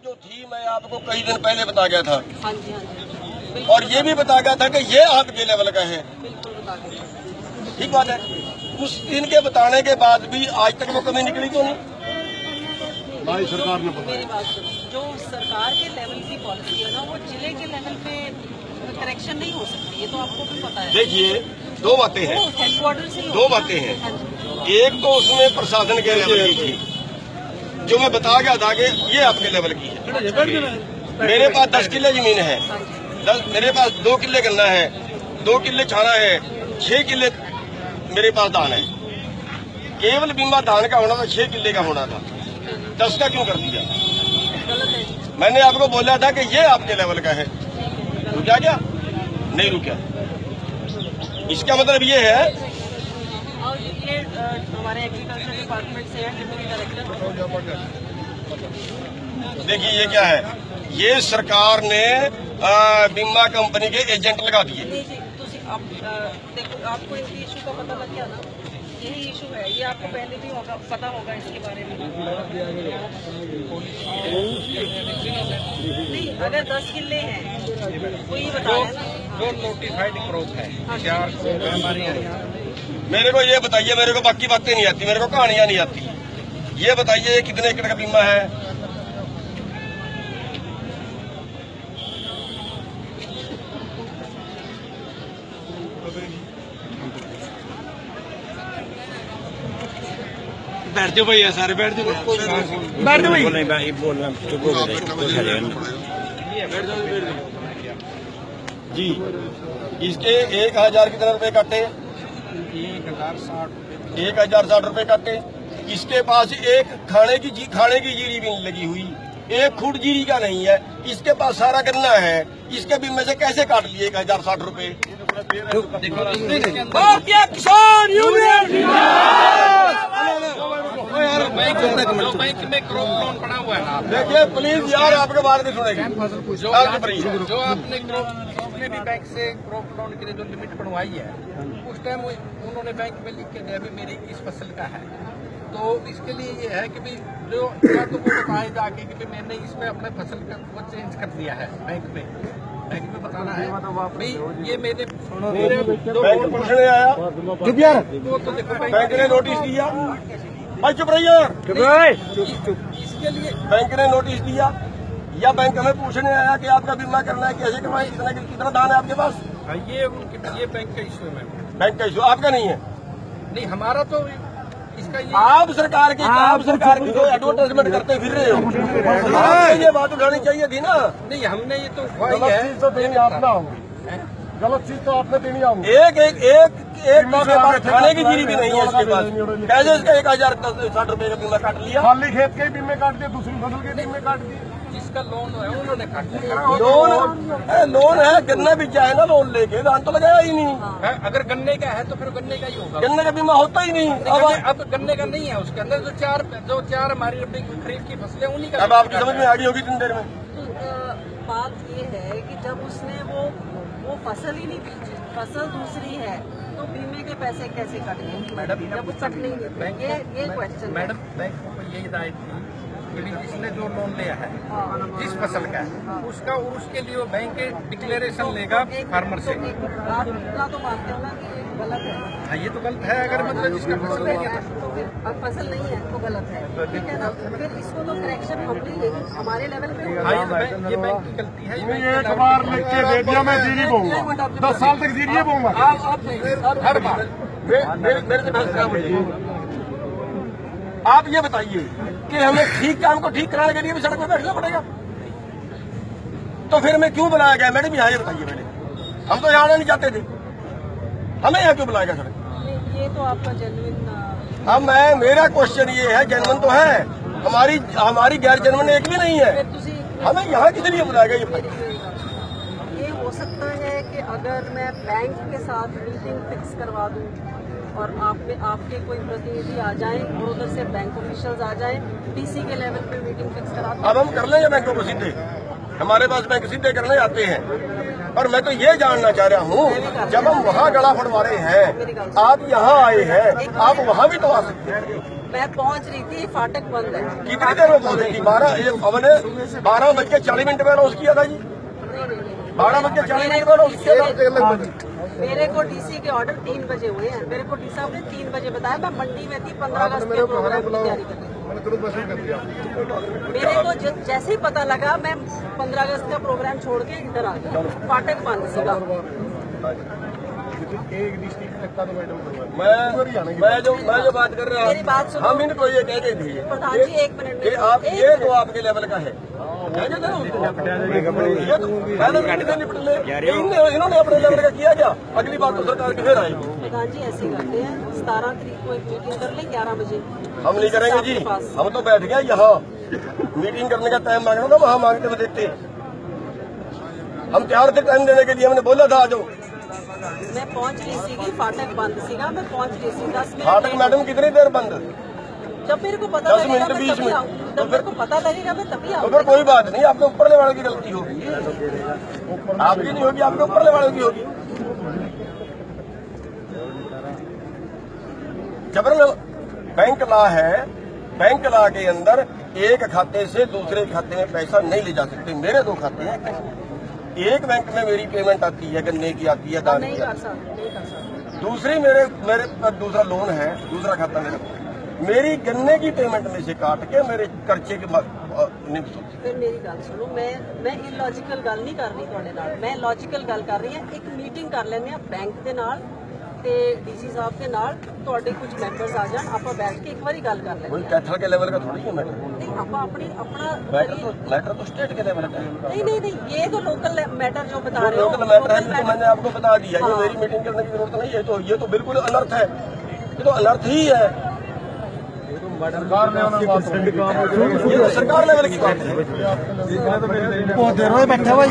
जो थी मैं आपको कई दिन पहले बता गया था। हाँ जी, हाँ जी। और ये भी बता गया था कि ये आपके लेवल का है। बिल्कुल बता गया। ठीक बात है। उस इनके बताने के बाद भी आज तक वो कमी निकली तो नहीं। भाई सरकार ने मेरी बात सुनो, जो सरकार के लेवल की पॉलिसी है ना, वो जिले के लेवल पे करेक्शन नहीं हो सकती, ये तो आपको भी पता है। देखिए दो बातें हैं, हेडक्वार्टर से दो बातें हैं। एक तो उसमें प्रशासन के लेवल की थी, जो मैं बता गया था कि ये आपके लेवल की है। मेरे पास 10 किले जमीन है, मेरे पास 2 किले गन्ना है, 2 किले छाना है, 6 किले मेरे पास धान है। केवल बीमा धान का होना था, 6 किले का होना था, 10 का क्यों कर दिया? मैंने आपको बोला था कि ये आपके लेवल का है। रुका क्या? नहीं रुका। इसका मतलब ये है, और ये हमारे एग्रीकल्चर डिपार्टमेंट से है, डिप्टी डायरेक्टर। देखिए ये क्या है, ये सरकार ने बीमा कंपनी के एजेंट लगा दिए। नहीं जी, देखो आपको इस इशू का पता लग गया ना, यही इशू है, ये आपको पहले भी होगा, पता होगा इसके बारे में। नहीं, अगर 10 किले हैं कोई बताया ना, जो नोटिफाइड क्रॉप है, 4 हमारे यहाँ। मेरे को ये बताइए, मेरे को बाकी बातें नहीं आती, मेरे को कहानियां नहीं आती। ये बताइए कितने एकड़ का बीमा है? बैठ जाओ भैया, सारे बैठ जाओ, बैठ जाओ भाई। बोल रहा चुप हो जी, इसके 1000 कितने रुपए काटे? 1060 रुपए काटे। इसके पास एक खाने की जीरी भी नहीं लगी हुई, एक खुड जीरी का नहीं है। इसके पास सारा गन्ना है, इसके भी में से कैसे काट लिए 1060 रुपए? भारतीय किसान यूनियन बैंक में क्रॉप लोन पड़ा हुआ है ना, देखिए प्लीज यार, आपके बारे में सुनेंगे। जो आपने भी बैंक से क्रॉप लोन के लिए जो लिमिट बनवाई है, उस टाइम उन्होंने बैंक में लिख के दिया भी मेरी इस फसल का है। तो इसके लिए ये है कि भाई जो या तो वो बताए जाके कि मैंने इसमें अपने फसल का वो चेंज कर दिया है, बैंक में बताना है भाई ये मेरे बैंक पूछने आया, चुप यार, वो तो देखो बैंक ने नोटिस दिया। भाई चुप रहिए यार, इसके लिए बैंक ने नोटिस दिया या बैंक हमें पूछने आया कि आपका बीमा करना है, कैसे करवाएं, कितना दान है आपके पास? ये बैंक का इशू है मैम, बैंक का इशू आपका नहीं है। नहीं हमारा तो इसका ये आप सरकार की जो एडवर्टाइजमेंट करते फिर रहे हो, ये बात उठानी चाहिए थी ना। नहीं, हमने ये तो गलत चीज तो आपने देनी होगी। एक खाने की जीरी भी नहीं है इसके पास, कैसे इसका 1060 रुपए का बीमा काट लिया? खाली खेत के बीमे काट दिए, दूसरी फसल के बीमे काट दिए। जिसका लोन है उन्होंने काट दिया। लोन है, गन्ना भी चाहे ना लोन लेके, धान तो लगाया ही नहीं है, अगर गन्ने का है तो फिर गन्ने का ही होगा। गन्ने का बीमा होता ही नहीं। अब गन्ने का नहीं है, उसके अंदर जो चार हमारी रबी खरीफ की फसलें उन्हीं का। अब आपकी समझ में आ गई होगी इतनी देर में। बात ये है कि जब उसने वो फसल ही नहीं बेची, फसल दूसरी है, तो बीमे के पैसे कैसे कट गए मैडम? जब वो कट नहीं देते, ये क्वेश्चन मैडम बैंक को यही राइट थी कि जिसने जो लोन लिया है जिस फसल का है उसका, और उसके लिए वो बैंक डिक्लेरेशन लेगा फार्मर से। आप इतना तो मानते हो ना कि ये गलत है? हाँ, ये तो गलत है, अगर मतलब जिसका फसल नहीं है तो फिर अब फसल नहीं है तो गलत है, ठीक है ना? फिर इसको तो करेक्शन हमने हमारे लेवल पे हाँ, ये बैंक की गलती है। ये एक बार लिख के दे दिया, मैं जीरी बोऊंगा, 10 साल तक जीरी बोऊंगा हर बार मेरे से बहस करा। आप ये बताइए कि हमें ठीक काम को ठीक कराने के लिए भी सड़क पर बैठना पड़ेगा, तो फिर हमें क्यों बुलाया गया? मैडम यहाँ ये बताइए, मैडम हम तो यहाँ आना नहीं चाहते थे, हमें यहाँ क्यों बुलाया गया सड़क? ये तो आपका जेन्युइन। अब मेरा क्वेश्चन ये है, जेन्युइन तो है, हमारी गैर जेन्युइन एक भी नहीं है, हमें यहाँ किस लिए बुलाया गया? ये हो सकता है कि अगर मैं बैंक के साथ मीटिंग फिक्स करवा दूं और आपके कोई प्रतिनिधि आ जाएं और उधर से बैंक ऑफिशियल्स आ जाएं, डीसी के लेवल पे मीटिंग फिक्स करा दूं। अब हम कर लेंगे बैंकों को सीधे, हमारे पास बैंक सीधे करने आते हैं, पर मैं तो ये जानना चाह रहा हूँ, जब हम वहाँ गला फड़वा रहे हैं, आप यहाँ आए हैं, आप वहाँ भी तो आ सकते हैं। मैं पहुंच रही थी, फाटक बंद है। कितनी देर में पहुंचेगी? 12:40 में अनाउंस किया था जी। 12:40 में अनाउंस किया था। मेरे को डीसी के ऑर्डर 3 बजे हुए हैं। मेरे को डी साहब ने 3 बजे बताया। मैं मंडी में थी, 15 अगस्त के प्रोग्राम की तैयारी कर रही थी। मेरे को जैसे ही पता लगा, मैं 15 अगस्त का प्रोग्राम छोड़ के इधर आ गया। फाटक बंद सीगा। मैं जो बात कर रहा मेरी बात सुनो। हम इनको ये कह रहे थे प्रधान जी 1 मिनट कि आप ये तो आपके लेवल का है, ये तो पहले मिनट से निपट ले। इन्होंने अपने लेवल का किया क्या? अगली बार तो सरकार की फिर आएगी। प्रधान जी ऐसे ही करते हैं। 17 तारीख को एक मीटिंग कर लें 11 बजे। हम नहीं करेंगे जी, हम तो बैठ गए यहाँ। मीटिंग करने का टाइम मांगना था, वहाँ मांगते हुए देखते। हम तैयार थे टाइम देने के लिए, हमने बोला था आ जाओ। मैं पहुंच रही थी, फाटक बंद सीगा। मैं पहुंच रही थी 10 मिनट। फाटक मैडम कितनी देर बंद? जब मेरे को पता 10 लगेगा मिनट मैं 20 तभी मिनट। आऊँ। जब मेरे को पता लगेगा मैं तभी तो आऊँ। फिर कोई बात नहीं, आपके ऊपर वाले की गलती होगी, आपकी नहीं होगी, आपके ऊपर वाले की होगी। जबरन बैंक लॉ है, बैंक लॉ के अंदर एक खाते से दूसरे खाते में पैसा नहीं ले जा सकते। मेरे 2 खाते हैं, एक बैंक में मेरी पेमेंट आती है, गन्ने की आती है, दाल नहीं की कर आती सकते, नहीं कर सकते। है। दूसरी मेरे पर दूसरा लोन है, दूसरा खाता मेरी गन्ने की पेमेंट में से काट के मेरे खर्चे के नहीं सकते। फिर मेरी गल सुनो, मैं इलॉजिकल गल नहीं कर रही ਤੁਹਾਡੇ ਨਾਲ। मैं लॉजिकल गल कर रही ਹਾਂ। एक मीटिंग कर ਲੈਂਦੇ ਆ बैंक ਦੇ ਨਾਲ ਤੇ ਡੀਸੀ ਸਾਹਿਬ ਦੇ ਨਾਲ। ਤੁਹਾਡੇ ਕੁਝ ਮੈਂਬਰਸ ਆ ਜਾਣ, ਆਪਾਂ ਬੈਠ ਕੇ ਇੱਕ ਵਾਰੀ ਗੱਲ ਕਰ ਲੈਂਦੇ कोई ਹਾਂ। कैथल के लेवल का थोड़ी है मैटर। नहीं ਆਪਾਂ अपना मैटर तो स्टेट के लेवल का है। नहीं ये तो लोकल मैटर जो बता रहे हो। लोकल मैटर है, तो मैंने आपको बता दिया। ये मेरी मीटिंग करने की जरूरत नहीं है। तो ये तो बिल्कुल अनर्थ है, ये तो अनर्थ ही है। सरकार ने ये तो सरकार लेवल की बात है। बहुत देर में बैठा भाई।